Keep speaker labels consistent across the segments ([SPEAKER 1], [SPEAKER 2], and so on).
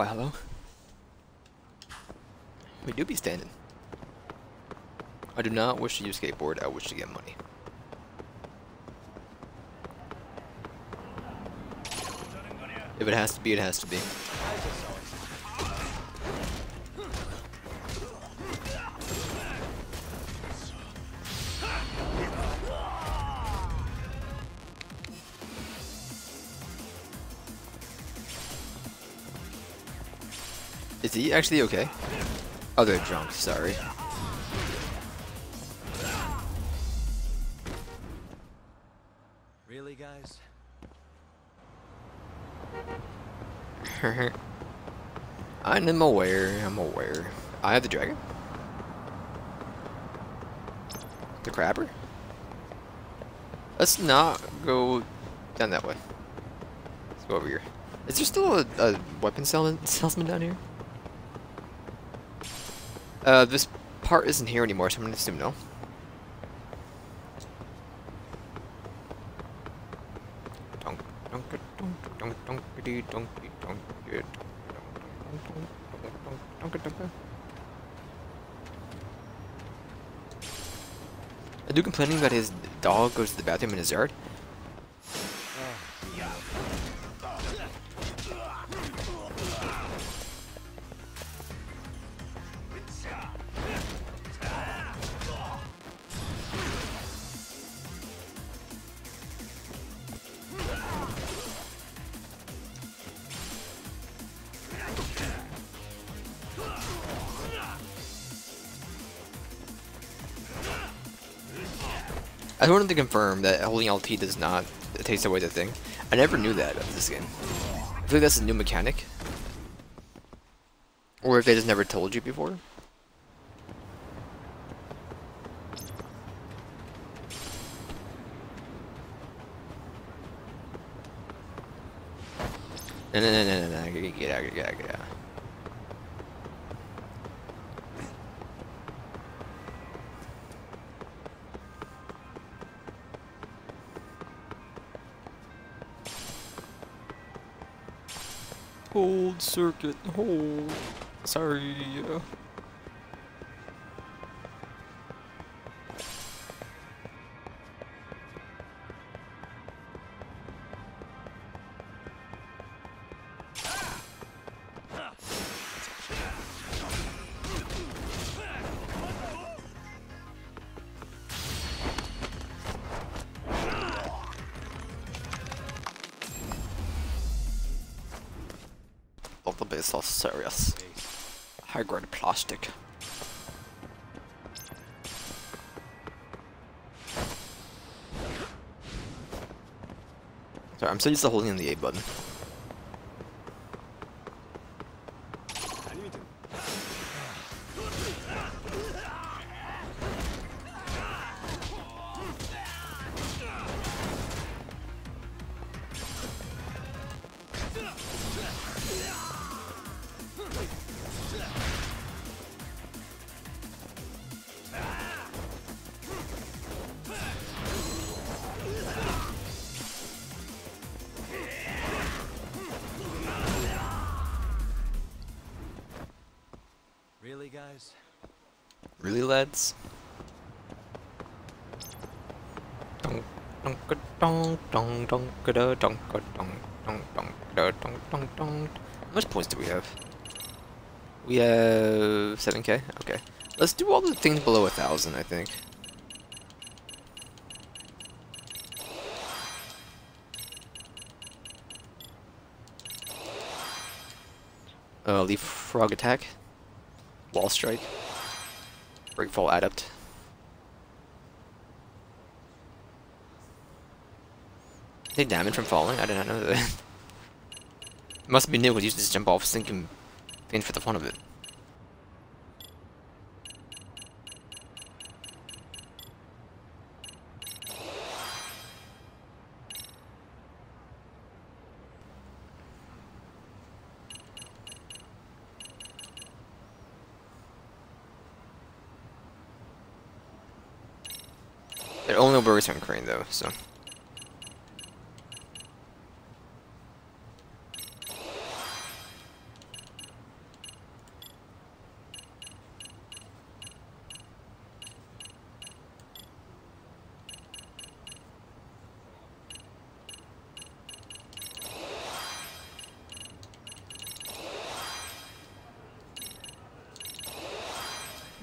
[SPEAKER 1] Why, hello? We do be standing. I do not wish to use skateboard, I wish to get money. If it has to be, it has to be. Is he actually okay? Oh, they're drunk, sorry.
[SPEAKER 2] Really, guys?
[SPEAKER 1] I'm aware, I'm aware. I have the dragon? The crabber? Let's not go down that way. Let's go over here. Is there still a weapon salesman down here? This part isn't here anymore, so I'm gonna assume no. A dude complaining that his dog goes to the bathroom in his yard. I wanted to confirm that holding LT does not take away the thing. I never knew that of this game. I feel like that's a new mechanic. Or if they just never told you before. No, get out, get out, get out. Hold circuit, hold. Sorry. Of the base so serious. High grade plastic. Sorry, I'm so used to holding the A button.
[SPEAKER 2] Really, guys?
[SPEAKER 1] Really, lads? How much points do we have? We have 7k? Okay. Let's do all the things below 1,000, I think. Leapfrog attack. Wall strike. Breakfall adept. Take damage from falling? I did not know that. It must be new because you just jump off sinking things for the fun of it. They're only burgers on crane though, so.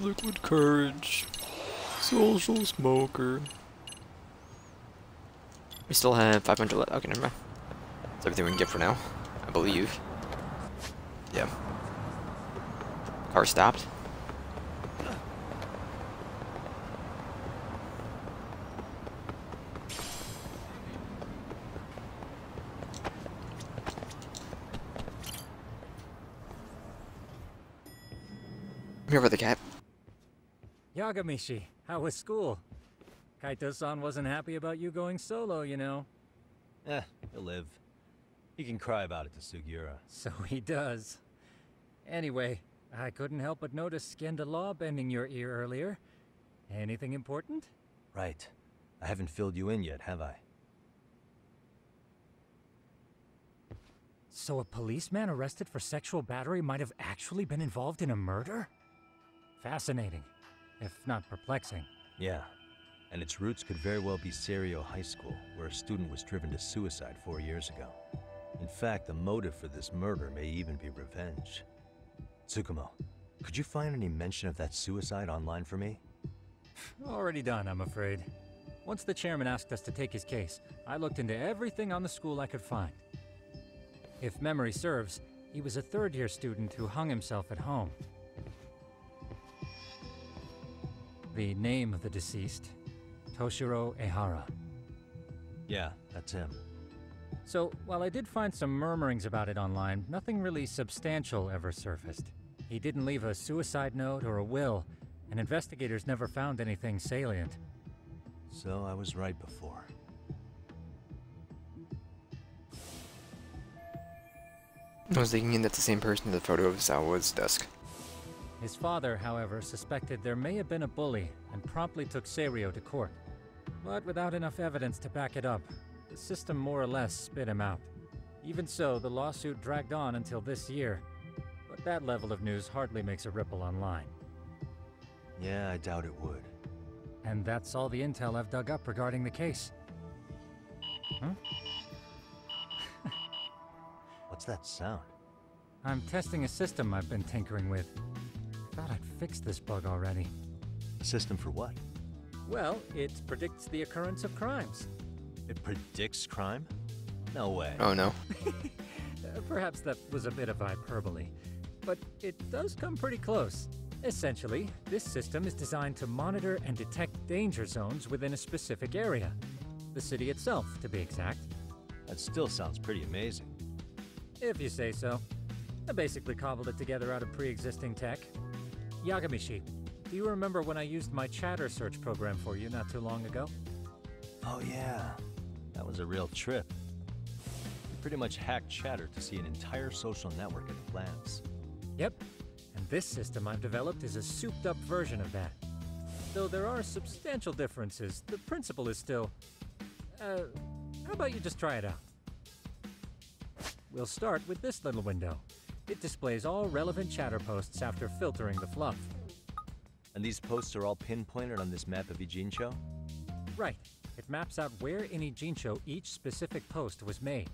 [SPEAKER 1] liquid courage. Social smoker. We still have 500 left. Okay, never mind. That's everything we can get for now, I believe. Yeah. Car stopped. I'm here for the cat.
[SPEAKER 3] Yagamishi, how was school? Kaito-san wasn't happy about you going solo, you know.
[SPEAKER 2] He'll live. He can cry about it to Sugiura.
[SPEAKER 3] So he does. Anyway, I couldn't help but notice Skenda Law bending your ear earlier. Anything important?
[SPEAKER 2] Right. I haven't filled you in yet, have I?
[SPEAKER 3] So a policeman arrested for sexual battery might have actually been involved in a murder? Fascinating, if not perplexing.
[SPEAKER 2] Yeah. And its roots could very well be Serio High School, where a student was driven to suicide 4 years ago. In fact, the motive for this murder may even be revenge. Tsukumo, could you find any mention of that suicide online for me?
[SPEAKER 3] Already done, I'm afraid. Once the chairman asked us to take his case, I looked into everything on the school I could find. If memory serves, he was a third-year student who hung himself at home. The name of the deceased, Toshiro Ehara.
[SPEAKER 2] Yeah, that's him.
[SPEAKER 3] So, while I did find some murmurings about it online, nothing really substantial ever surfaced. He didn't leave a suicide note or a will, and investigators never found anything salient.
[SPEAKER 2] So I was right before.
[SPEAKER 1] I was thinking that's the same person in the photo of Zawa's desk.
[SPEAKER 3] His father, however, suspected there may have been a bully and promptly took Serio to court. But without enough evidence to back it up, the system more or less spit him out. Even so, the lawsuit dragged on until this year. But that level of news hardly makes a ripple online.
[SPEAKER 2] Yeah, I doubt it would.
[SPEAKER 3] And that's all the intel I've dug up regarding the case. Huh?
[SPEAKER 2] What's that sound?
[SPEAKER 3] I'm testing a system I've been tinkering with. Thought I'd fixed this bug already.
[SPEAKER 2] A system for what?
[SPEAKER 3] Well, it predicts the occurrence of crimes.
[SPEAKER 2] It predicts crime? No way.
[SPEAKER 1] Oh no.
[SPEAKER 3] Perhaps that was a bit of hyperbole, but it does come pretty close. Essentially, this system is designed to monitor and detect danger zones within a specific area. The city itself, to be exact.
[SPEAKER 2] That still sounds pretty amazing.
[SPEAKER 3] If you say so. I basically cobbled it together out of pre-existing tech. Yagamishi, do you remember when I used my chatter search program for you not too long ago?
[SPEAKER 2] Oh yeah, that was a real trip. You pretty much hacked Chatter to see an entire social network at a glance.
[SPEAKER 3] Yep, and this system I've developed is a souped-up version of that. Though there are substantial differences, the principle is still... how about you just try it out? We'll start with this little window. It displays all relevant chatter posts after filtering the fluff.
[SPEAKER 2] And these posts are all pinpointed on this map of Ijincho?
[SPEAKER 3] Right. It maps out where in Ijincho each specific post was made.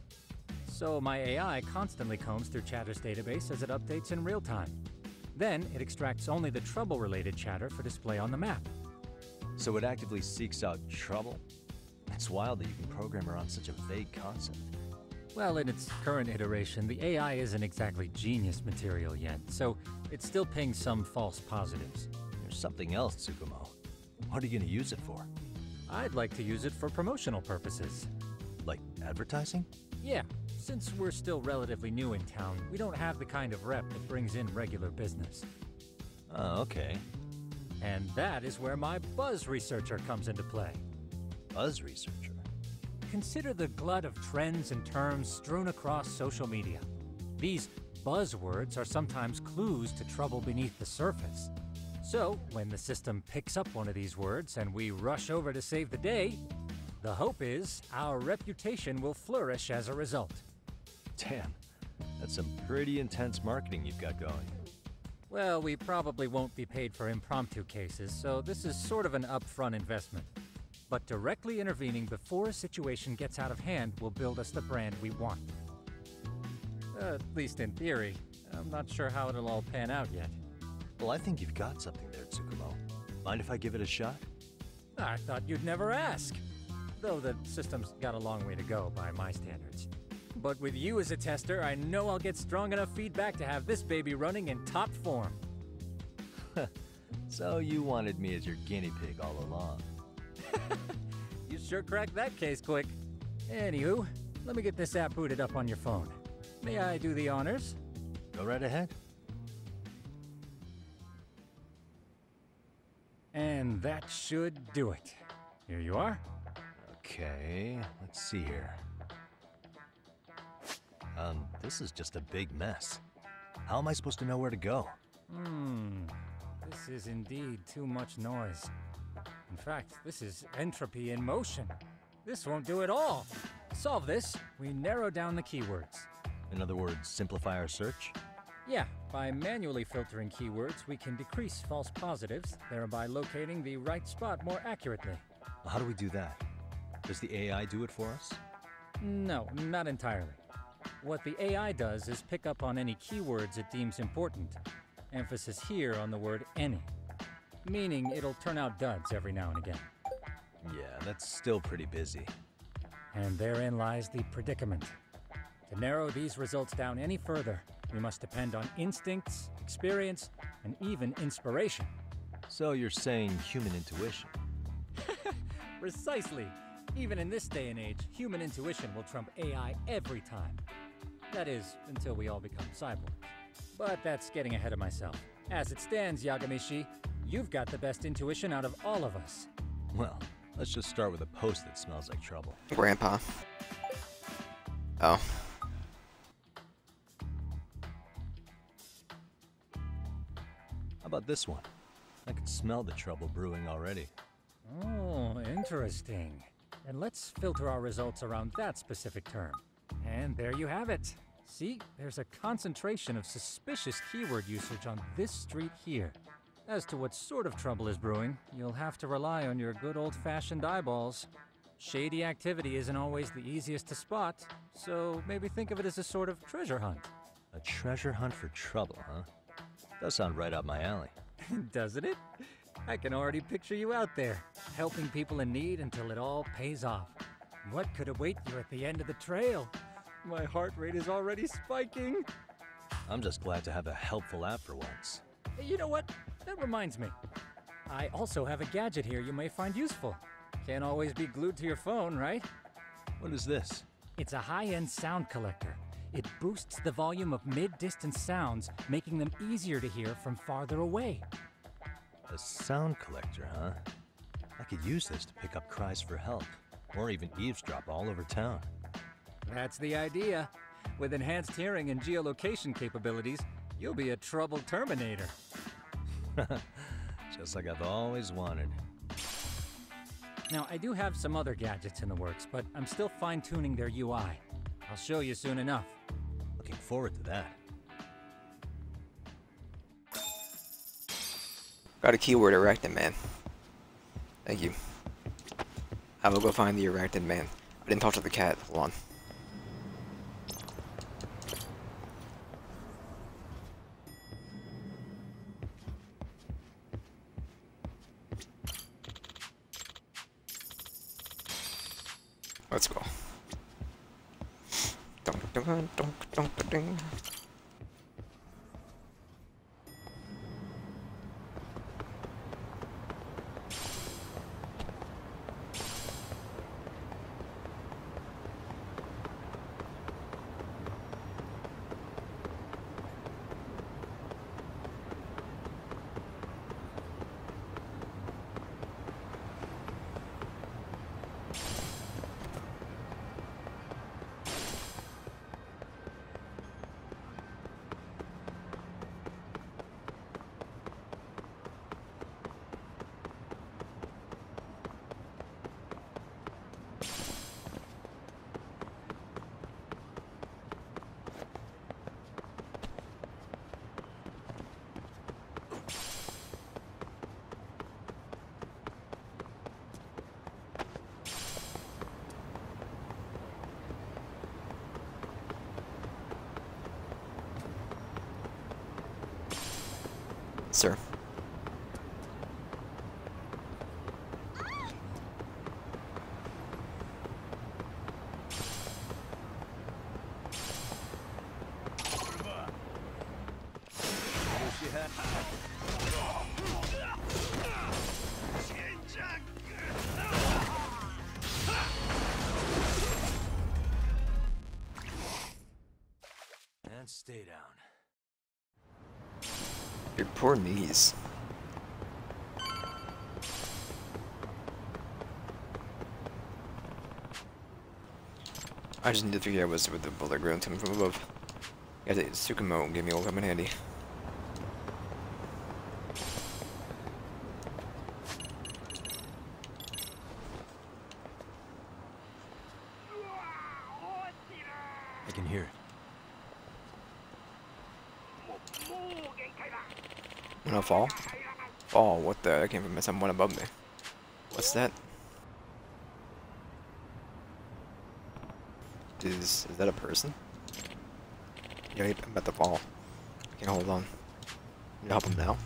[SPEAKER 3] So my AI constantly combs through Chatter's database as it updates in real time. Then it extracts only the trouble-related chatter for display on the map.
[SPEAKER 2] So it actively seeks out trouble? It's wild that you can program around such a vague concept.
[SPEAKER 3] Well, in its current iteration, the AI isn't exactly genius material yet, so it still pings some false positives.
[SPEAKER 2] There's something else, Tsukumo. What are you gonna use it for?
[SPEAKER 3] I'd like to use it for promotional purposes.
[SPEAKER 2] Like advertising?
[SPEAKER 3] Yeah, since we're still relatively new in town, we don't have the kind of rep that brings in regular business.
[SPEAKER 2] Oh, okay.
[SPEAKER 3] And that is where my buzz researcher comes into play.
[SPEAKER 2] Buzz researcher?
[SPEAKER 3] Consider the glut of trends and terms strewn across social media. These buzzwords are sometimes clues to trouble beneath the surface. So, when the system picks up one of these words and we rush over to save the day, the hope is our reputation will flourish as a result.
[SPEAKER 2] Damn, that's some pretty intense marketing you've got going.
[SPEAKER 3] Well, we probably won't be paid for impromptu cases, so this is sort of an upfront investment. But directly intervening before a situation gets out of hand will build us the brand we want. At least in theory. I'm not sure how it'll all pan out yet.
[SPEAKER 2] Well, I think you've got something there, Tsukumo. Mind if I give it a shot?
[SPEAKER 3] I thought you'd never ask. Though the system's got a long way to go by my standards. But with you as a tester, I know I'll get strong enough feedback to have this baby running in top form.
[SPEAKER 2] So you wanted me as your guinea pig all along.
[SPEAKER 3] You sure cracked that case quick. Anywho, let me get this app booted up on your phone. May I do the honors?
[SPEAKER 2] Go right ahead.
[SPEAKER 3] And that should do it. Here you are.
[SPEAKER 2] Okay, let's see here. This is just a big mess. How am I supposed to know where to go?
[SPEAKER 3] This is indeed too much noise. In fact, this is entropy in motion. This won't do it all. To solve this, we narrow down the keywords.
[SPEAKER 2] In other words, simplify our search?
[SPEAKER 3] Yeah, by manually filtering keywords, we can decrease false positives, thereby locating the right spot more accurately.
[SPEAKER 2] How do we do that? Does the AI do it for us?
[SPEAKER 3] No, not entirely. What the AI does is pick up on any keywords it deems important. Emphasis here on the word any. Meaning it'll turn out duds every now and again.
[SPEAKER 2] Yeah, that's still pretty busy.
[SPEAKER 3] And therein lies the predicament. To narrow these results down any further, we must depend on instincts, experience, and even inspiration.
[SPEAKER 2] So you're saying human intuition?
[SPEAKER 3] Precisely. Even in this day and age, human intuition will trump AI every time. That is, until we all become cyborgs. But that's getting ahead of myself. As it stands, Yagamishi, you've got the best intuition out of all of us.
[SPEAKER 2] Well, let's just start with a post that smells like trouble.
[SPEAKER 1] Grandpa. Oh.
[SPEAKER 2] How about this one? I can smell the trouble brewing already.
[SPEAKER 3] Oh, interesting. And let's filter our results around that specific term. And there you have it. See, there's a concentration of suspicious keyword usage on this street here. As to what sort of trouble is brewing, you'll have to rely on your good old-fashioned eyeballs. Shady activity isn't always the easiest to spot, so maybe think of it as a sort of treasure hunt.
[SPEAKER 2] A treasure hunt for trouble, huh? Does sound right up my alley.
[SPEAKER 3] Doesn't it? I can already picture you out there, helping people in need until it all pays off. What could await you at the end of the trail? My heart rate is already spiking.
[SPEAKER 2] I'm just glad to have a helpful app for once.
[SPEAKER 3] You know what? That reminds me. I also have a gadget here you may find useful. Can't always be glued to your phone, right?
[SPEAKER 2] What is this?
[SPEAKER 3] It's a high-end sound collector. It boosts the volume of mid-distance sounds, making them easier to hear from farther away.
[SPEAKER 2] A sound collector, huh? I could use this to pick up cries for help, or even eavesdrop all over town.
[SPEAKER 3] That's the idea. With enhanced hearing and geolocation capabilities, you'll be a trouble terminator.
[SPEAKER 2] Just like I've always wanted.
[SPEAKER 3] Now, I do have some other gadgets in the works, but I'm still fine-tuning their UI. I'll show you soon enough.
[SPEAKER 2] Looking forward to that.
[SPEAKER 1] Got a keyword, Arachnid Man. Thank you. I will go find the Arachnid Man. I didn't talk to the cat. Hold on. Let's go. Dunk, dunk, dunk, dunk, dunk, dunk.
[SPEAKER 2] and stay down.
[SPEAKER 1] Your poor knees. I just need to figure out what's with the bullet ground coming from above. Yeah, the Tsukumo gave me all come in handy.
[SPEAKER 2] I can hear it.
[SPEAKER 1] When I fall? Fall, what the? That came from someone above me. What's that? Is that a person? Yeah, I'm about to fall. I can't hold on. Can you help him now?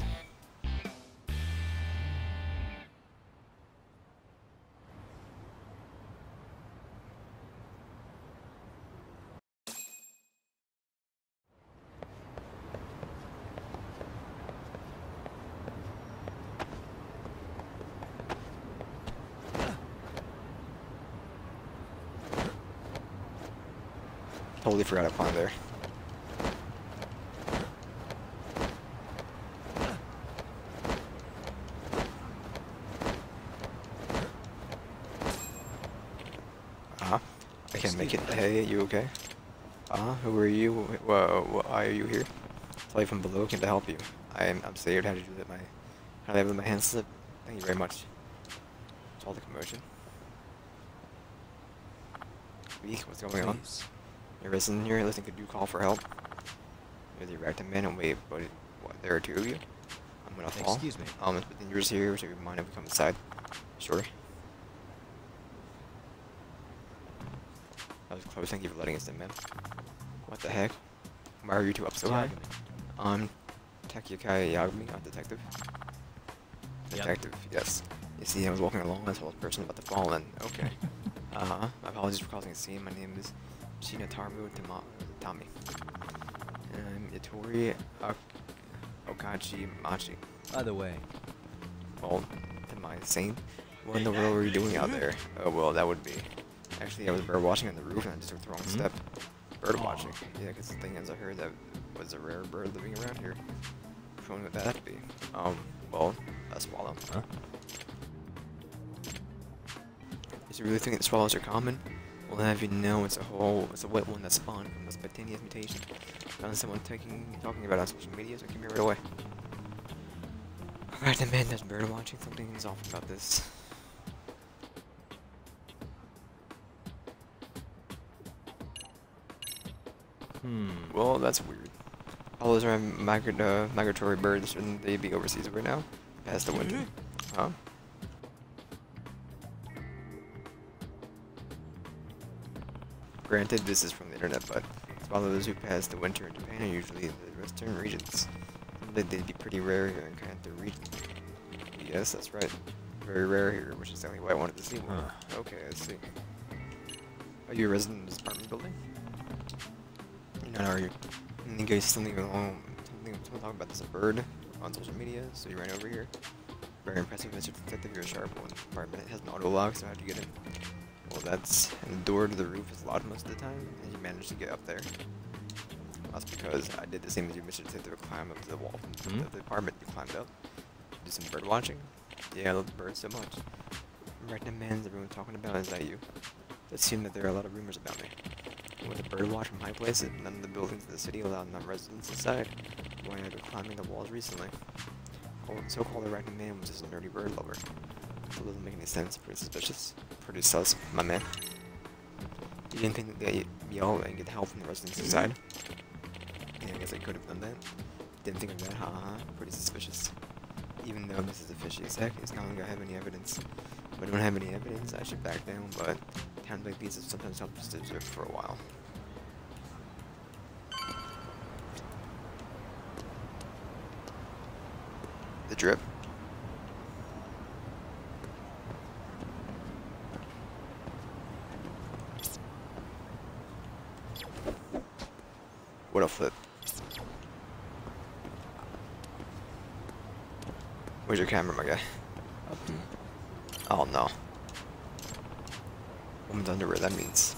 [SPEAKER 1] Totally forgot I climbed there. I can't make it. Hey, you okay? Who are you? Why are you here? Fly from below, came to help you. I'm scared. How did you let how did I let my hands slip? Thank you very much. It's all the commotion. Weak, what's going on? You're listening here, listening, could you call for help? You're the Arachnid Man, and wait, but what, there are two of you? I'm gonna fall.
[SPEAKER 2] Excuse me.
[SPEAKER 1] It's within yours here, so you mind if we come inside? Sure. That was close, thank you for letting us in, man. What the heck? Why are you two up so high? I'm Takukai Yagami, a detective. Detective, yes. You see, I was walking along, I saw this person about to fall, and okay. My apologies for causing a scene, my name is Shinataru Tami. And I'm Itori Okachi Machi.
[SPEAKER 2] By the way,
[SPEAKER 1] Well, am I sane? What in the world were you doing out there? Oh, well, that would be... Actually, I was bird watching on the roof and I just took the wrong step. Bird watching? Yeah, because the thing is, I heard that was a rare bird living around here. Which one would that be? Well, a swallow.
[SPEAKER 2] Huh?
[SPEAKER 1] You really think that swallows are common? Well, have you know, it's a wet one that spawned from the spontaneous mutation. Found someone talking about it on social media, so came here right away. Alright, the man that's bird watching, something is off about this. Well, that's weird. All those are migratory birds, shouldn't they be overseas right now? Past the winter. Huh? Granted, this is from the internet, but swallows who pass the winter in Japan are usually in the western regions. They'd be pretty rare here in Kanto region. Yes, that's right. Very rare here, which is exactly why I wanted to see one. Okay, I see. Are you a resident of this apartment building? You're not, are you? And you guys something along, someone talking about this bird on social media, so you ran over here. Very impressive, Mr. Detective. You're a sharp one. Apartment has an auto lock, so how'd you get in? Well, that's... and the door to the roof is locked most of the time, and you managed to get up there. Well, that's because I did the same as you, Mr. Detective, climb up to the wall from the apartment you climbed up. Do some bird watching. Yeah, I love the birds so much. Arachnid Man's everyone's talking about, is that you? It seemed that there are a lot of rumors about me. With a bird watch from high places, none of the buildings in the city allow non-residents inside. Why I've been climbing the walls recently. So-called Arachnid Man was just a nerdy bird lover. It doesn't make any sense. Pretty suspicious. Pretty sus, my man. You didn't think that they'd yell and get help from the residents inside? Yeah, I guess I could have done that. Didn't think of that, haha. Pretty suspicious. Even though this is a fishy attack, it's not like I have any evidence. If I don't have any evidence, I should back down, but towns like these have sometimes helped us to observe for a while. The drip. What a flip. Where's your camera, my guy? Oh no. Woman's underwear, that means.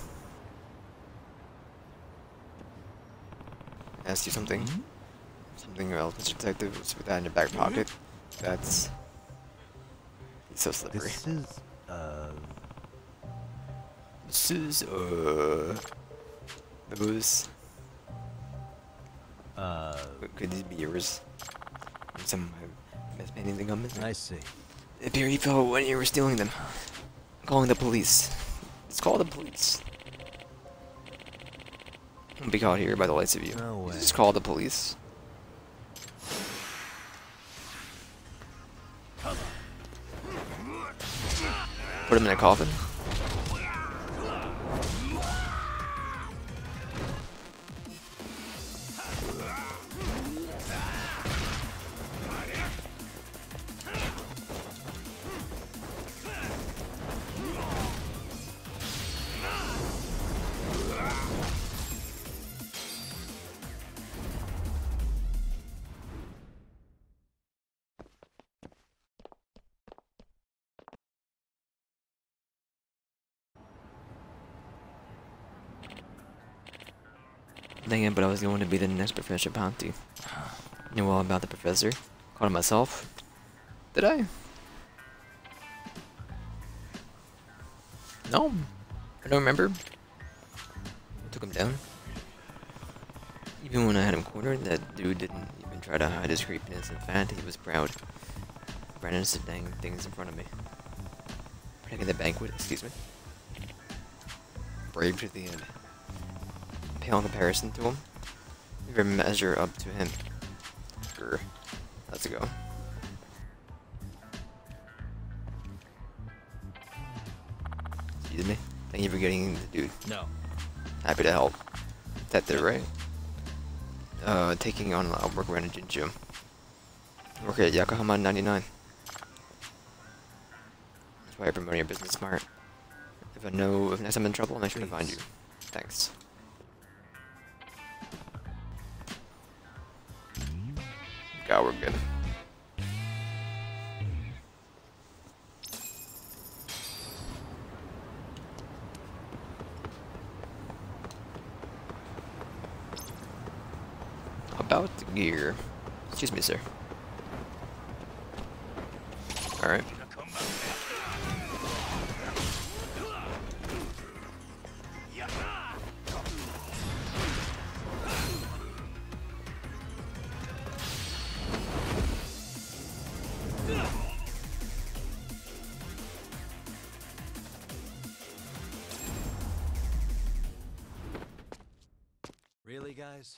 [SPEAKER 1] ask you something. Something else, Mr. Detective. What's with that in your back pocket? That's... It's so slippery.
[SPEAKER 2] This is,
[SPEAKER 1] Those... Could these be yours? Some of my best paintings that come in.
[SPEAKER 2] I see.
[SPEAKER 1] It appeared you fell when you were stealing them. I'm calling the police. Let's call the police. I'll be caught here by the lights of you.
[SPEAKER 2] No way.
[SPEAKER 1] Just call the police. Put him in a coffin. Dang it, but I was going to be the next Professor Ponty. Knew all about the professor. Called him myself. Did I? No. I don't remember. I took him down. Even when I had him cornered, that dude didn't even try to hide his creepiness. In fact, he was proud. Brandon said dang things in front of me. Protecting the banquet, excuse me. Brave to the end. Pale in comparison to him. Never measure up to him. Grr. Let's go. Excuse me. Thank you for getting the dude.
[SPEAKER 2] No.
[SPEAKER 1] Happy to help. That there, right? Taking on a work around a Jinju. Work at Yokohama 99. That's why I promote your business smart. If next I'm in trouble, I'll make sure to find you. Thanks. God, we're good. About the gear. Excuse me, sir. Alright.
[SPEAKER 2] Really, guys?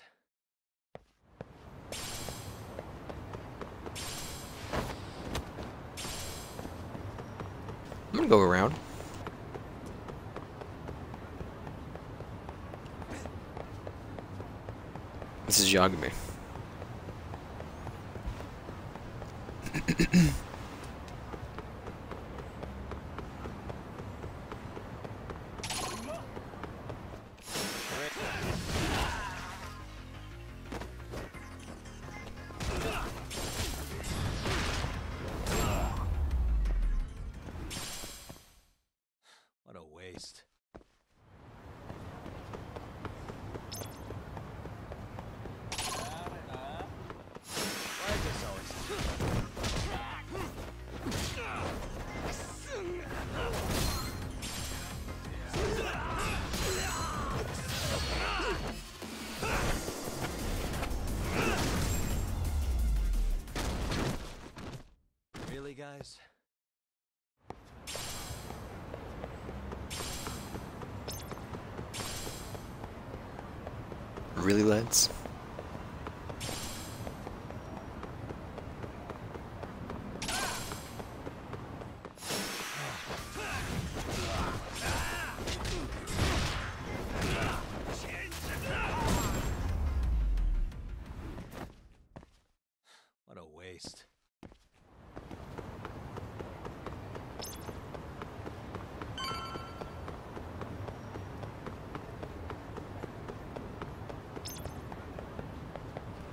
[SPEAKER 1] I'm gonna go around. This is Yagami.
[SPEAKER 2] What a waste. Why is this always... Really, guys?
[SPEAKER 1] Really, lads?
[SPEAKER 2] What a waste.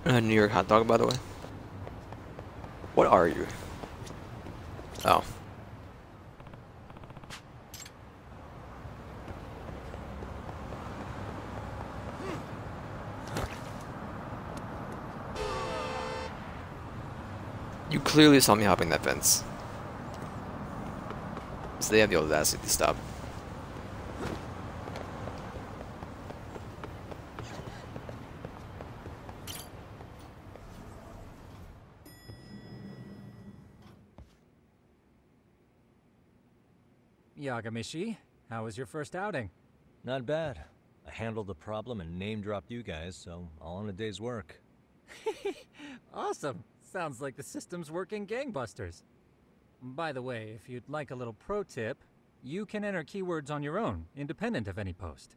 [SPEAKER 1] New York hot dog, by the way. What are you? Oh. You clearly saw me hopping that fence. So they have the audacity to stop.
[SPEAKER 3] Yagamishi, how was your first outing?
[SPEAKER 2] Not bad. I handled the problem and name-dropped you guys, so all in a day's work.
[SPEAKER 3] Awesome. Sounds like the system's working gangbusters. By the way, if you'd like a little pro tip, you can enter keywords on your own, independent of any post.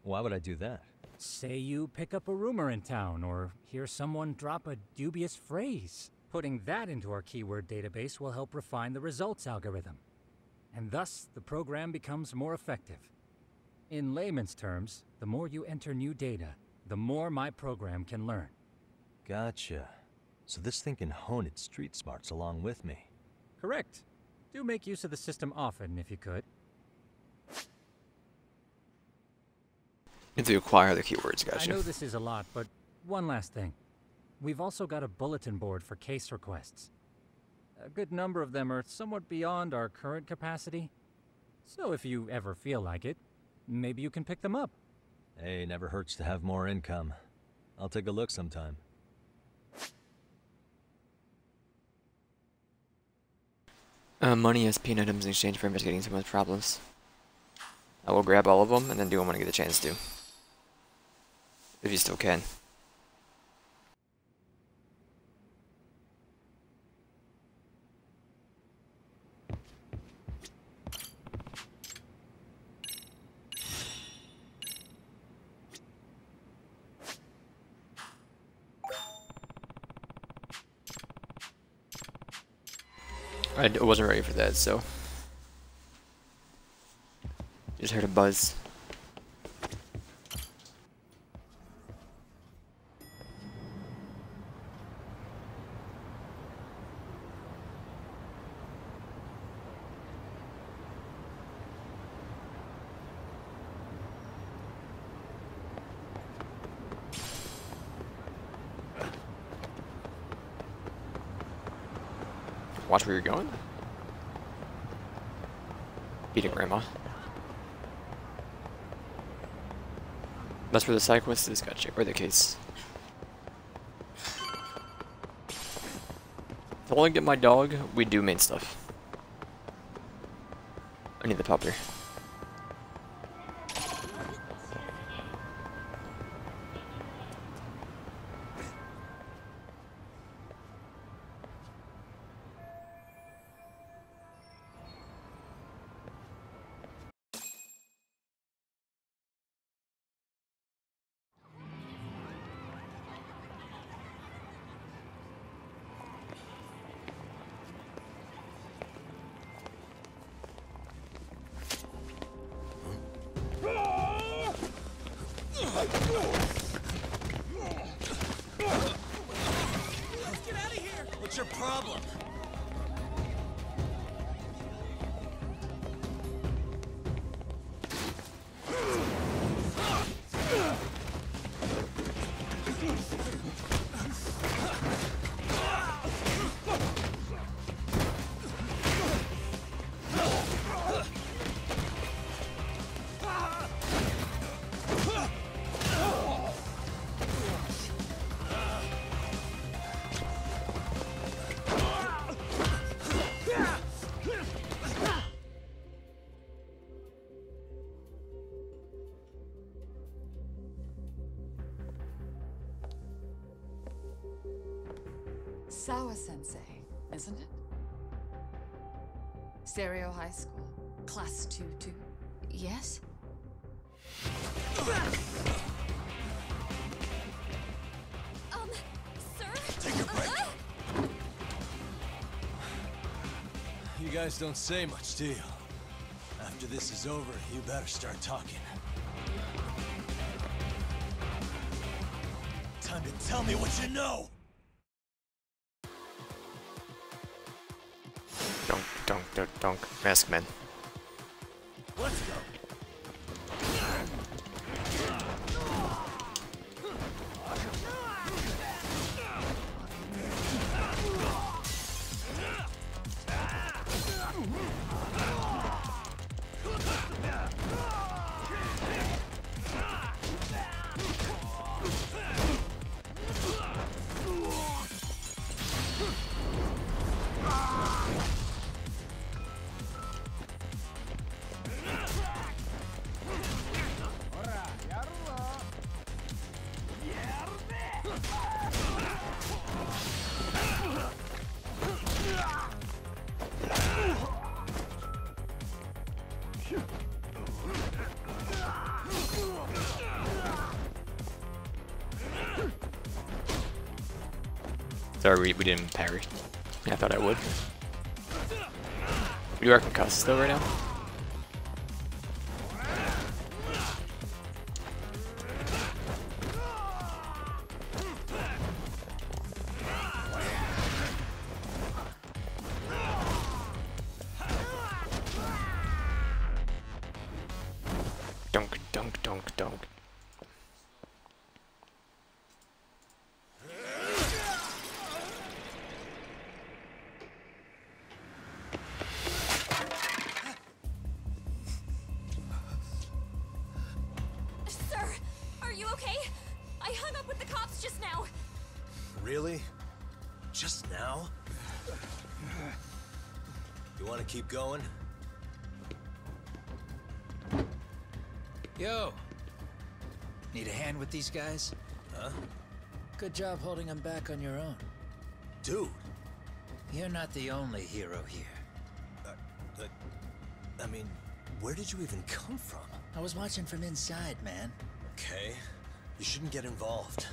[SPEAKER 2] Why would I do that?
[SPEAKER 3] Say you pick up a rumor in town, or hear someone drop a dubious phrase. Putting that into our keyword database will help refine the results algorithm. And thus, the program becomes more effective. In layman's terms, the more you enter new data, the more my program can learn.
[SPEAKER 2] Gotcha. So this thing can hone its street smarts along with me.
[SPEAKER 3] Correct. Do make use of the system often, if you could.
[SPEAKER 1] If you acquire the keywords, gotcha.
[SPEAKER 3] I know this is a lot, but one last thing. We've also got a bulletin board for case requests. A good number of them are somewhat beyond our current capacity. So if you ever feel like it, maybe you can pick them up.
[SPEAKER 2] Hey, never hurts to have more income. I'll take a look sometime.
[SPEAKER 1] Money as peanut items in exchange for investigating someone's problems. I will grab all of them and then do them when I get the chance to. If you still can. I wasn't ready for that, so just heard a buzz. Watch where you're going. Beat it, Grandma. That's where the side quest is, gotcha. Or the case. If I want to get my dog, we do main stuff. I need the puppy.
[SPEAKER 4] Get out of here! What's your problem?
[SPEAKER 5] Sawa-sensei, isn't it? Stereo High School, Class 2-2. Yes?
[SPEAKER 4] Sir? Take a break. You guys don't say much, do you? After this is over, you better start talking. Time to tell me what you know!
[SPEAKER 1] Donk, Mask Man.
[SPEAKER 4] Let's go!
[SPEAKER 6] Sorry, we didn't parry. I thought I would. We are concussed though right now. Dunk, dunk, dunk, dunk.
[SPEAKER 7] Sir, are you okay? I hung up with the cops just now.
[SPEAKER 4] Really? Just now? You want to keep going?
[SPEAKER 8] Yo! Need a hand with these guys?
[SPEAKER 4] Huh?
[SPEAKER 8] Good job holding them back on your own.
[SPEAKER 4] Dude!
[SPEAKER 8] You're not the only hero here.
[SPEAKER 4] I mean, where did you even come from?
[SPEAKER 8] I was watching from inside, man.
[SPEAKER 4] Okay. You shouldn't get involved.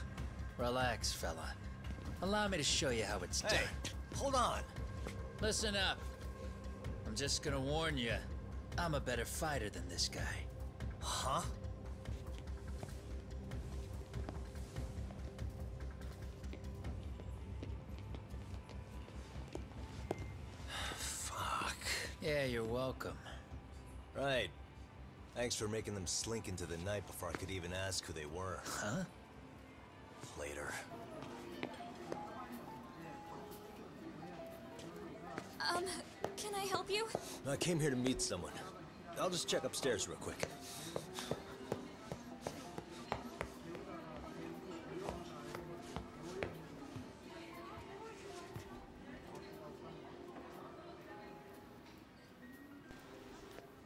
[SPEAKER 8] Relax, fella. Allow me to show you how it's
[SPEAKER 4] Hey,
[SPEAKER 8] done.
[SPEAKER 4] hold on.
[SPEAKER 8] Listen up. I'm just gonna warn you. I'm a better fighter than this guy.
[SPEAKER 4] Huh? Fuck.
[SPEAKER 8] Yeah, you're welcome.
[SPEAKER 4] Right. Thanks for making them slink into the night before I could even ask who they were.
[SPEAKER 8] Huh?
[SPEAKER 4] Later.
[SPEAKER 7] Can I help you?
[SPEAKER 4] I came here to meet someone. I'll just check upstairs real quick.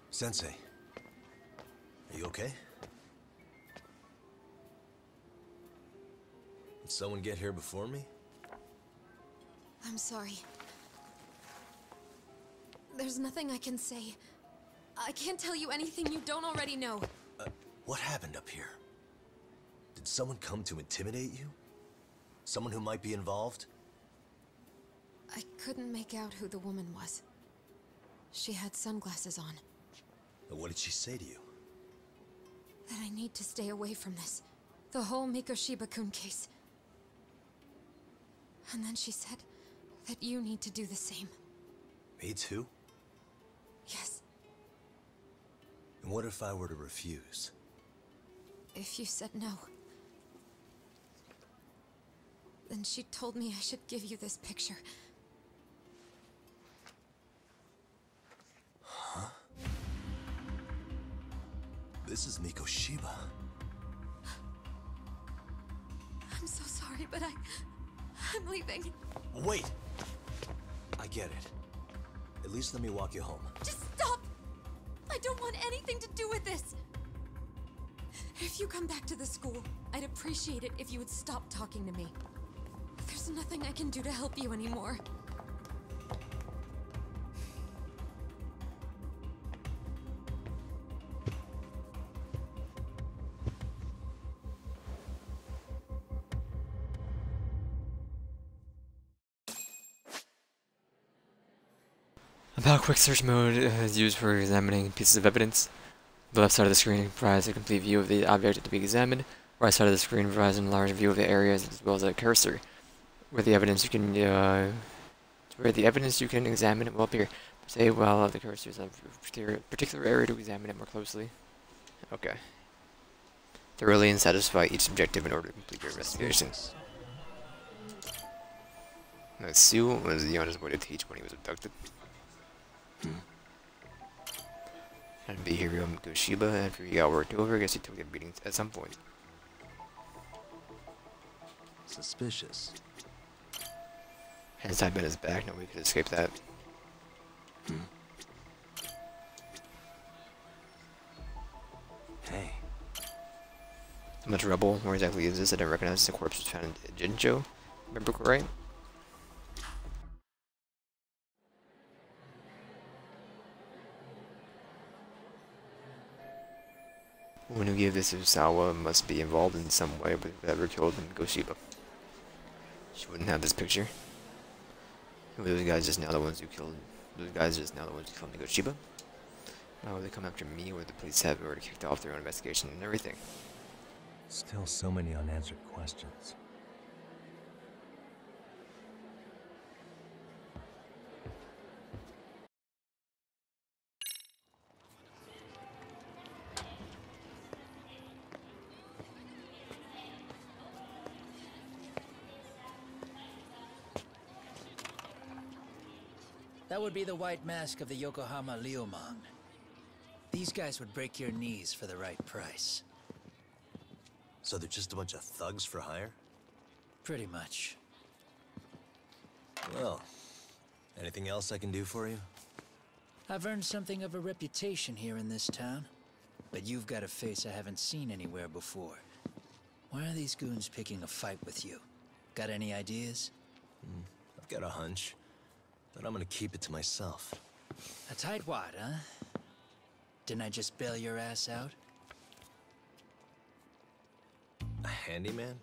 [SPEAKER 4] Sensei, are you okay? Did someone get here before me?
[SPEAKER 5] I'm sorry. There's nothing I can say. I can't tell you anything you don't already know.
[SPEAKER 4] What happened up here? Did someone come to intimidate you? Someone who might be involved?
[SPEAKER 5] I couldn't make out who the woman was. She had sunglasses on.
[SPEAKER 4] What did she say to you?
[SPEAKER 5] That I need to stay away from this. The whole Mikoshiba-kun case. And then she said that you need to do the same.
[SPEAKER 4] Me too?
[SPEAKER 5] Yes,
[SPEAKER 4] And what if I were to refuse?
[SPEAKER 5] if you said no. Then she told me I should give you this picture.
[SPEAKER 4] This is Mikoshiba.
[SPEAKER 5] I'm so sorry, but I'm leaving.
[SPEAKER 4] Wait! I get it. At least let me walk you home.
[SPEAKER 5] Just stop! I don't want anything to do with this. If you come back to the school, I'd appreciate it if you would stop talking to me. There's nothing I can do to help you anymore.
[SPEAKER 6] About quick search mode is used for examining pieces of evidence. The left side of the screen provides a complete view of the object to be examined. Right side of the screen provides an enlarged view of the areas as well as a cursor, where the evidence you can examine will appear. Say while the cursor is a particular area to examine it more closely. Okay. Thoroughly and satisfy each objective in order to complete your investigation. Now, Sue was Yona's boy to teach when he was abducted. And be hero Mikoshiba after he got worked over. I guess he took a beating at some point.
[SPEAKER 4] Suspicious.
[SPEAKER 6] Hands tied behind his back, nobody could escape that.
[SPEAKER 4] Hey.
[SPEAKER 6] How much rubble? Where exactly is this? I don't recognize the corpse was found in Jinjo. Remember right? One who gave this to Sawa must be involved in some way with whoever killed Mikoshiba.
[SPEAKER 1] she wouldn't have this picture. Those guys just now the ones who killed. Those guys just now the ones who killed Mikochiba. Now will they come after me, or the police have already kicked off their own investigation and everything?
[SPEAKER 2] Still so many unanswered questions.
[SPEAKER 8] That would be the white mask of the Yokohama Liumang. These guys would break your knees for the right price.
[SPEAKER 4] So they're just a bunch of thugs for hire?
[SPEAKER 8] Pretty much.
[SPEAKER 4] Well, anything else I can do for you?
[SPEAKER 8] I've earned something of a reputation here in this town. But you've got a face I haven't seen anywhere before. Why are these goons picking a fight with you? Got any ideas?
[SPEAKER 4] I've got a hunch, but I'm gonna keep it to myself.
[SPEAKER 8] A tightwad, huh? Didn't I just bail your ass out?
[SPEAKER 4] A handyman?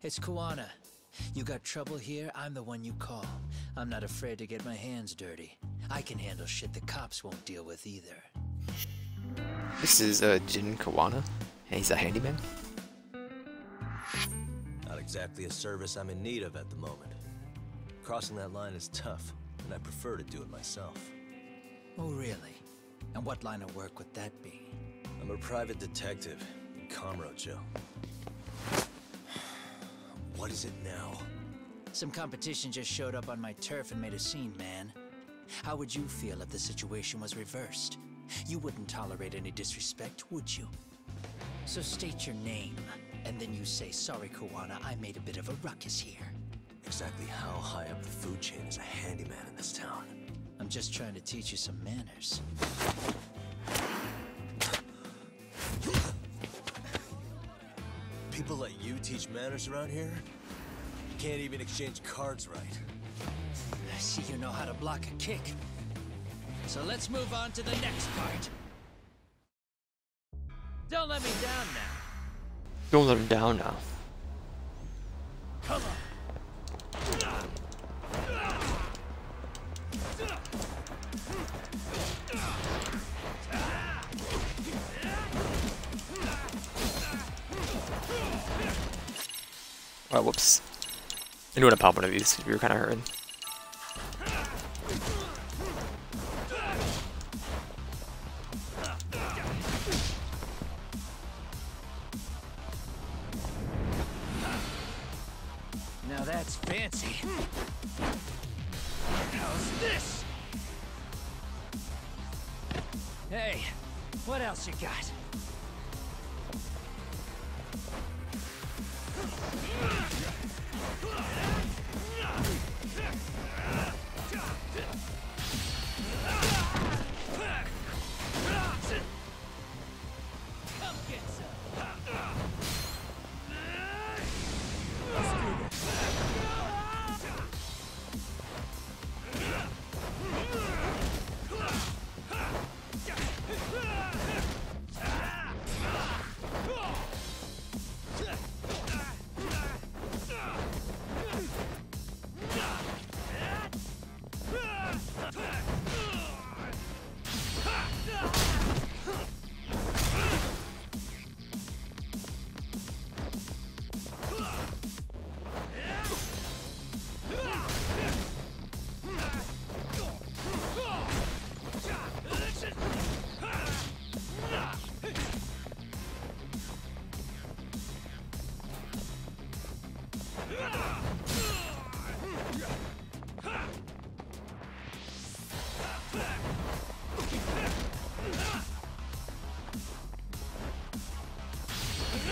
[SPEAKER 8] It's Kuwana. You got trouble here, I'm the one you call. I'm not afraid to get my hands dirty. I can handle shit the cops won't deal with either.
[SPEAKER 1] This is Jin Kawana, and he's a handyman.
[SPEAKER 4] Not exactly a service I'm in need of at the moment. Crossing that line is tough, and I prefer to do it myself.
[SPEAKER 8] Oh, really? And what line of work would that be?
[SPEAKER 4] I'm a private detective in Kamurocho. What is it now?
[SPEAKER 8] Some competition just showed up on my turf and made a scene, man. How would you feel if the situation was reversed? You wouldn't tolerate any disrespect, would you? So state your name, and then you say, sorry, Kuwana, I made a bit of a ruckus here.
[SPEAKER 4] Exactly how high up the food chain is a handyman in this town?
[SPEAKER 8] I'm just trying to teach you some manners.
[SPEAKER 4] People let you teach manners around here? You can't even exchange cards right.
[SPEAKER 8] I see you know how to block a kick. So let's move on to the next part. Don't let me down now.
[SPEAKER 1] Don't let him down now.
[SPEAKER 8] Come on.
[SPEAKER 1] Oh, whoops. I knew how to pop one of these. We were kind of hurting.
[SPEAKER 8] Now that's fancy. How's this? Hey, what else you got?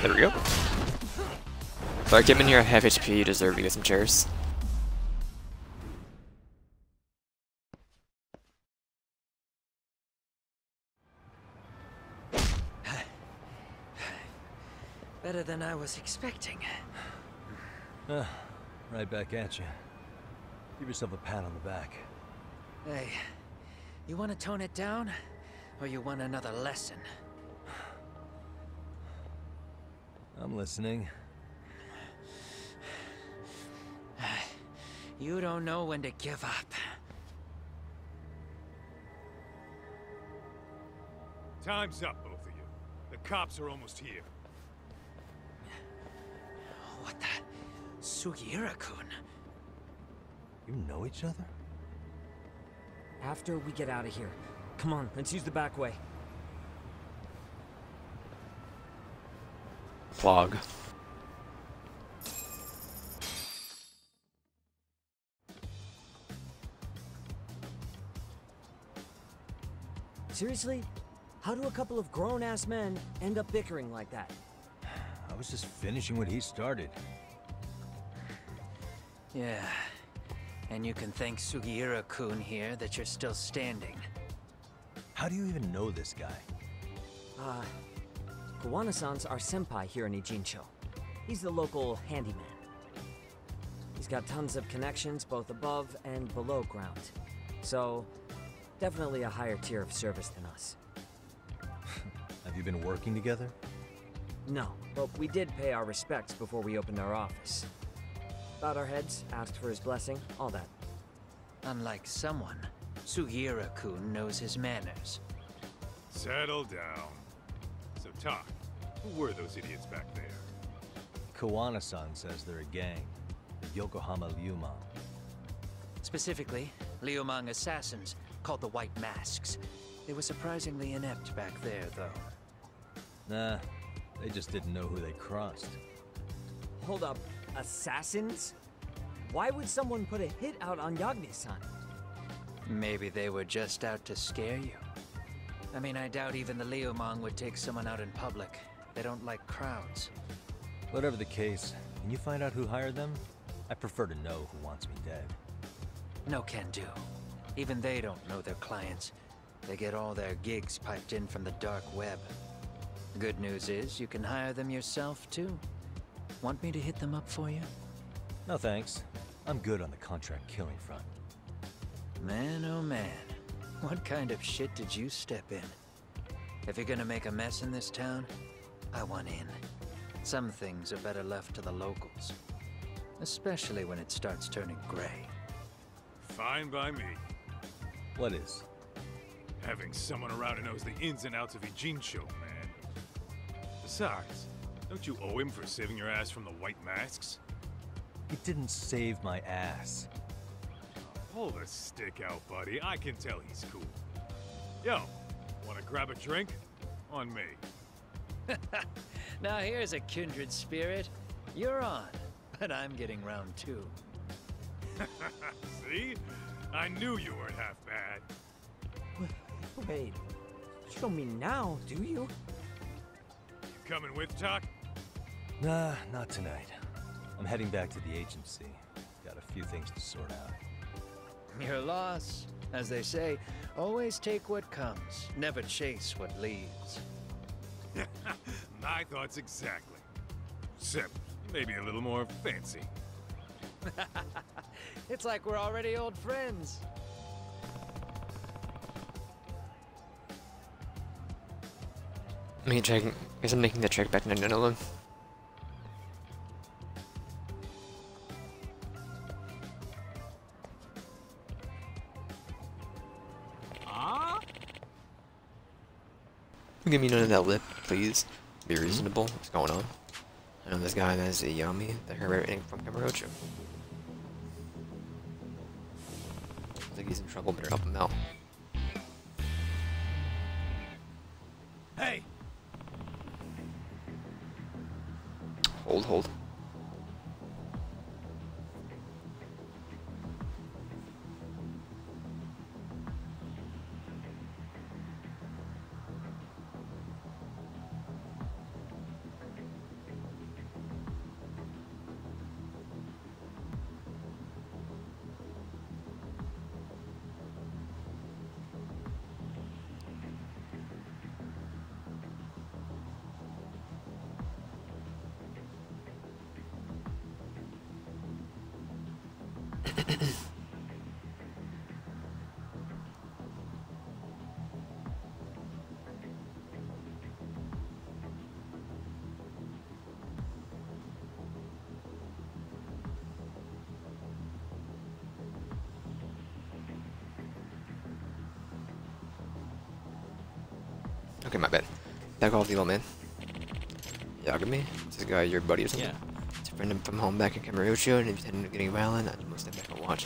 [SPEAKER 1] There we go. So I came in here at half HP, you deserve to get some chairs.
[SPEAKER 8] Better than I was expecting.
[SPEAKER 2] Right back at you. Give yourself a pat on the back.
[SPEAKER 8] Hey, you want to tone it down? Or you want another lesson?
[SPEAKER 2] I'm listening.
[SPEAKER 8] You don't know when to give up.
[SPEAKER 9] Time's up, both of you. The cops are almost here.
[SPEAKER 8] What the? Sugiura-kun?
[SPEAKER 2] You know each other?
[SPEAKER 10] After we get out of here. Come on, let's use the back way.
[SPEAKER 6] Plog.
[SPEAKER 10] Seriously? How do a couple of grown-ass men end up bickering like that?
[SPEAKER 2] I was just finishing what he started.
[SPEAKER 8] Yeah. And you can thank Sugiura-kun here that you're still standing.
[SPEAKER 2] How do you even know this guy?
[SPEAKER 10] Kawana-san's our senpai here in Ijincho. He's the local handyman. He's got tons of connections both above and below ground. So, definitely a higher tier of service than us.
[SPEAKER 2] Have you been working together?
[SPEAKER 10] No, but we did pay our respects before we opened our office. Bowed our heads, asked for his blessing, all that.
[SPEAKER 8] Unlike someone, Sugiura-kun knows his manners.
[SPEAKER 9] Settle down. So, Tak, who were those idiots back there?
[SPEAKER 2] Kawana-san says they're a gang. The Yokohama Ryumon.
[SPEAKER 8] Specifically, Liumang assassins, called the White Masks. They were surprisingly inept back there, though.
[SPEAKER 2] Nah, they just didn't know who they crossed.
[SPEAKER 10] Hold up, assassins? Why would someone put a hit out on Yagami-san?
[SPEAKER 8] Maybe they were just out to scare you. I mean, I doubt even the Liumang would take someone out in public. They don't like crowds.
[SPEAKER 2] Whatever the case, can you find out who hired them? I prefer to know who wants me dead.
[SPEAKER 8] No can do. Even they don't know their clients. They get all their gigs piped in from the dark web. Good news is, you can hire them yourself, too. Want me to hit them up for you?
[SPEAKER 2] No thanks. I'm good on the contract killing front.
[SPEAKER 8] Man, oh man. What kind of shit did you step in? If you're gonna make a mess in this town, I want in. Some things are better left to the locals. Especially when it starts turning gray.
[SPEAKER 9] Fine by me.
[SPEAKER 2] What is?
[SPEAKER 9] Having someone around who knows the ins and outs of Ijincho, man. Besides, don't you owe him for saving your ass from the White Masks?
[SPEAKER 2] He didn't save my ass.
[SPEAKER 9] Pull the stick out, buddy. I can tell he's cool. Yo, wanna grab a drink? On me.
[SPEAKER 8] Now here's a kindred spirit. You're on, but I'm getting round two.
[SPEAKER 9] See? I knew you weren't half bad.
[SPEAKER 10] Wait, you don't mean now, do you?
[SPEAKER 9] You coming with, Tak?
[SPEAKER 2] Nah, not tonight. I'm heading back to the agency. Got a few things to sort out.
[SPEAKER 8] Your loss. As they say, always take what comes, never chase what leaves.
[SPEAKER 9] My thoughts exactly. Except maybe a little more fancy.
[SPEAKER 8] It's like we're already old friends.
[SPEAKER 6] Guess I'm making the trek back to Nanola. Give me none of that lip, please. Be reasonable. What's going on? I know this guy that's a Yami, the hermit from Kamurocho. Looks like he's in trouble, better help him out.
[SPEAKER 9] Hey!
[SPEAKER 6] Hold.
[SPEAKER 1] Okay, my bad. Back off the old man. Yagami? Is this guy your buddy or something?
[SPEAKER 11] Yeah.
[SPEAKER 1] It's a friend from home back in Kamurocho, and if you end up getting violent, I'd most step back and watch.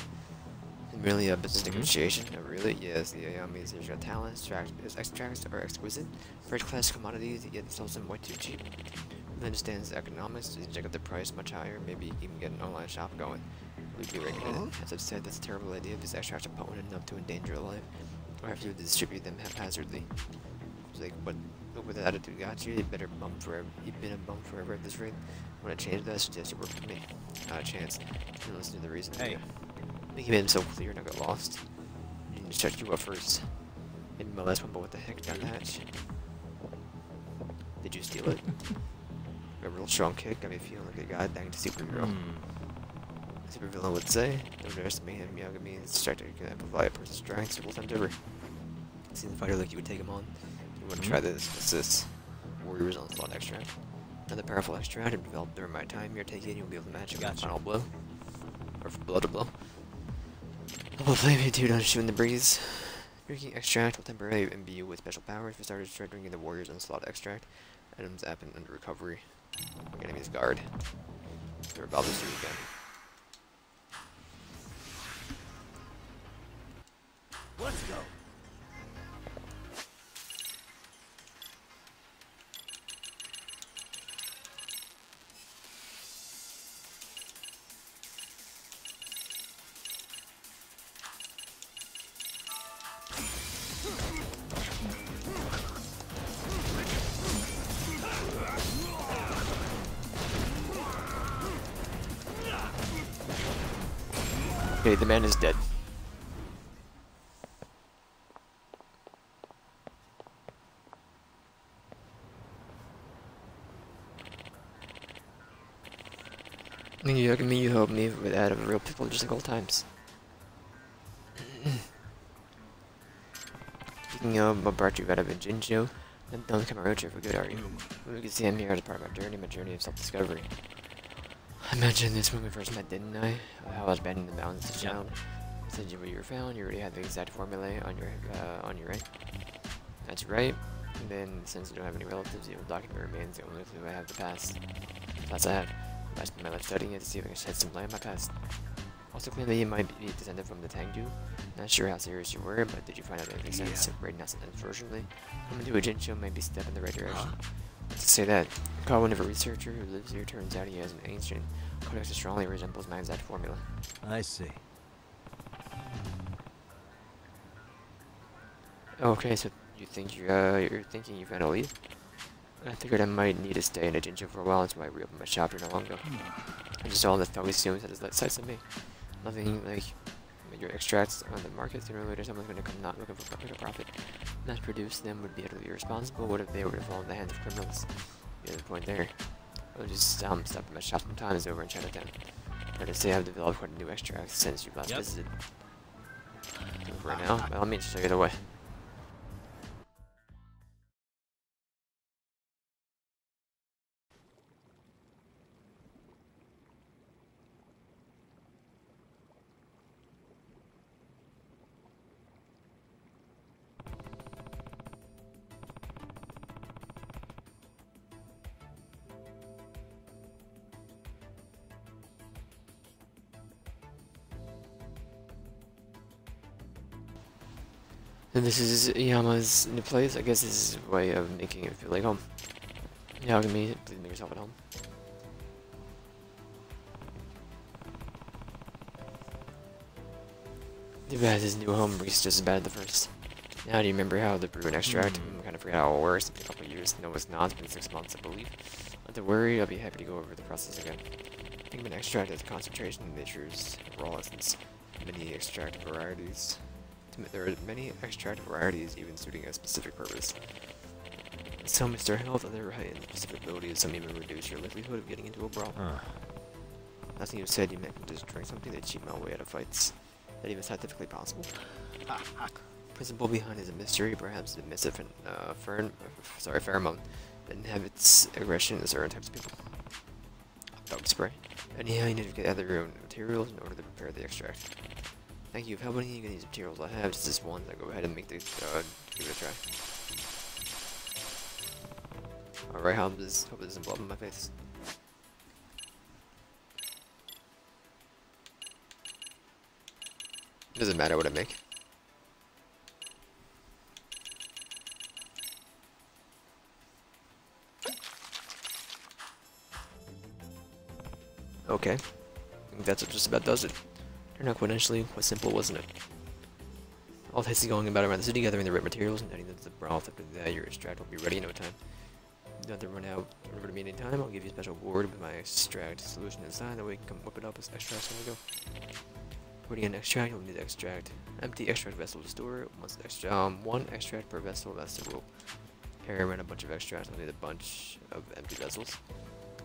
[SPEAKER 1] And really a business negotiation. Oh, really? Yes, the Ayamis, there's your talents, extracts are exquisite. First class commodities, yet they sell them way too cheap. He understands the economics, so you check up the price much higher, maybe even get an online shop going. We'd be regulated. As I've said, that's a terrible idea if these extracts are potent enough to endanger a life, or have to distribute them haphazardly. It's like, what with the attitude got you, you'd better bum forever. You've been a bum forever at this rate. When I change that, I suggest you work with me. Not a chance. You listen to the reason.
[SPEAKER 11] Hey.
[SPEAKER 1] Making it so clear, not get lost. You need to check you up first. Maybe my last one, but what the heck, got that? Did you steal it? A real strong kick, got me feeling like a goddamn superhero. A supervillain would say, don't underestimate him, Yagami is distracted, can amplify a person's strength several times over. Seen the fighter like you would take him on. You want to try this, what's this? Warriors Onslaught extract. Another powerful extract developed during my time here, take it, you'll be able to match it with a final blow. Or blow to blow. Double flame hit 2 down shoot in the breeze. Drinking extract will temporarily imbue you with special powers. We started drinking the Warriors Onslaught extract. Items happen under recovery. My enemy's guard. They're about to shoot again.
[SPEAKER 11] Let's go.
[SPEAKER 1] Okay, the man is dead. You look at me, you help me with that of real people just like old times. Speaking of what brought you out of Jinjo, then don't come around here for good, are you? We can see him here as part of my journey of self-discovery. I mentioned this when we first met, didn't I? How I was bending the mountains as a child. I said where you were found, you already had the exact formulae on your right. That's right. And then, since you don't have any relatives, the old document remains the only clue I have the past. Plus I have. I spent my life studying it to see if I can shed some light on my past. Also claim that you might be descended from the Tangdu. Not sure how serious you were, but did you find out anything sense? Right now, unfortunately. Coming to a Jincho might be a step in the right direction. To say that, call one of a researcher who lives here, turns out he has an ancient codex that strongly resembles my exact formula.
[SPEAKER 2] I see.
[SPEAKER 1] Okay, so you think you're thinking you found a lead? I figured I might need to stay in a Jincho for a while until I reopen my shop here not long ago. I just saw that Thuggy assumes that his sights on me. Nothing like your extracts on the market. Sooner or later someone's going to come not looking for a profit. Not to produce them would be utterly irresponsible. What if they were to fall in the hands of criminals? The other point there. I'll just stop at my shop sometimes over in Chinatown. Hard to say I've developed quite a new extract since you last visited. For right now, by all means, show you the way. And this is Yama's new place. I guess this is his way of making it feel like home. Yeah, please make yourself at home. Too bad his new home reeks just as bad as the first. Now do you remember how the brew and extract? I kind of forgot how it works. It's been a couple of years. No, it's not. It's been 6 months, I believe. Not to worry, I'll be happy to go over the process again. Think of an extract as concentration in nature's raw essence. Many extract varieties. There are many extract varieties even suiting a specific purpose. Some restore health, other heighten specific abilities, some even reduce your likelihood of getting into a brawl. Nothing you said, you meant to just drink something that cheat my way out of fights. That even scientifically possible. Principle behind is a mystery, perhaps the missive pheromone that inhabits aggression in certain types of people. Dog spray. Anyhow, you need to gather your own materials in order to prepare the extract. Thank you. If how many of these materials I have, just this one, I go ahead and make the give it a try. Alright, hope this doesn't blow up in my face. Doesn't matter what I make. Okay. I think that's what just about does it. Turned out quite initially, quite simple, wasn't it? All tasty going about around the city, gathering the right materials, and adding them to the broth. After that, your extract will be ready in no time. You don't have to run out. Remember to me anytime. I'll give you a special board with my extract solution inside. That way you can whip it up as extracts when we go. Putting in extract, you'll need to extract. Empty extract vessel to store. One extract per vessel. That's the rule. Carry around a bunch of extracts. I'll need a bunch of empty vessels.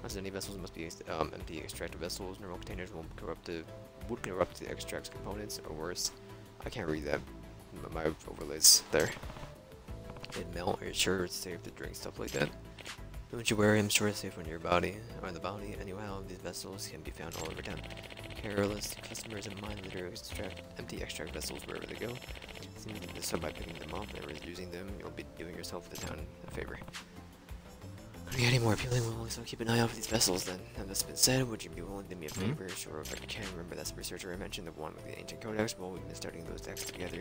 [SPEAKER 1] As any vessels must be empty extractor vessels. Normal containers would corrupt the extract's components, or worse. I can't read that. My overlays there. It melt. Are you sure it's safe to drink stuff like that? Don't you worry, I'm sure it's safe on your body, or on the body. Anyhow, these vessels can be found all over town. Careless customers and mind litter empty extract vessels wherever they go. So by picking them up and using them, you'll be doing yourself the town a favor. Could get any more appealing, we'll also keep an eye out for these vessels then. Now that's been said, would you be willing to do me a favor? Sure, if I can. Remember that researcher I mentioned, the one with the ancient codex? Well, we've been studying those texts together.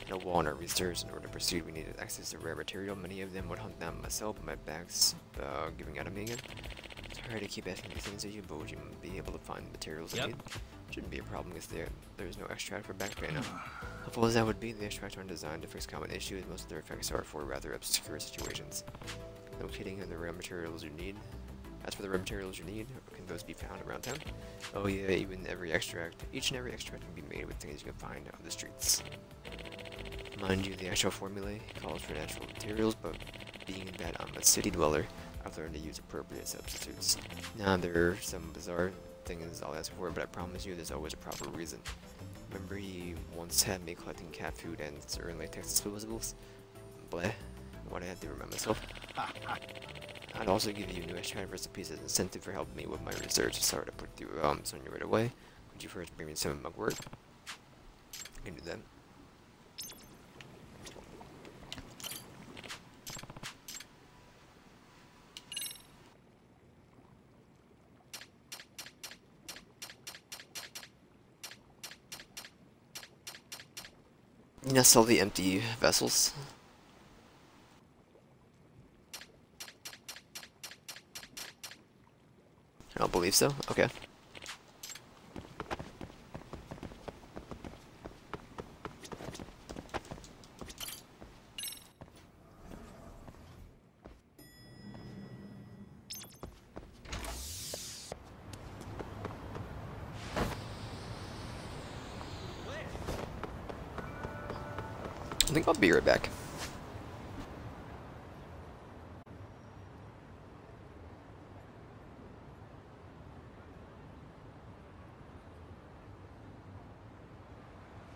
[SPEAKER 1] No wall in our research. In order to proceed, we needed access to rare material. Many of them would hunt down myself, but my back's giving out on me again. Sorry to keep asking these things of you, but would you be able to find materials I need? Shouldn't be a problem if there's no extract for back right now. Helpful as that would be, the extracts aren't designed to fix common issues. Most of their effects are for rather obscure situations. No kidding on the rare materials you need. As for the rare materials you need, can those be found around town? Oh yeah, each and every extract can be made with things you can find on the streets. Mind you, the actual formulae calls for natural materials, but being that I'm a city dweller, I've learned to use appropriate substitutes. Now there are some bizarre things I'll ask for, but I promise you there's always a proper reason. Remember he once had me collecting cat food and certain latex disposables? Bleh. What I had to remind myself. I'd also give you new extract recipes as incentive for helping me with my research. Sorry to put you on you right away. Could you first bring me some mugwort? I can do that. Now sell the empty vessels. I don't believe so. Okay. I think I'll be right back.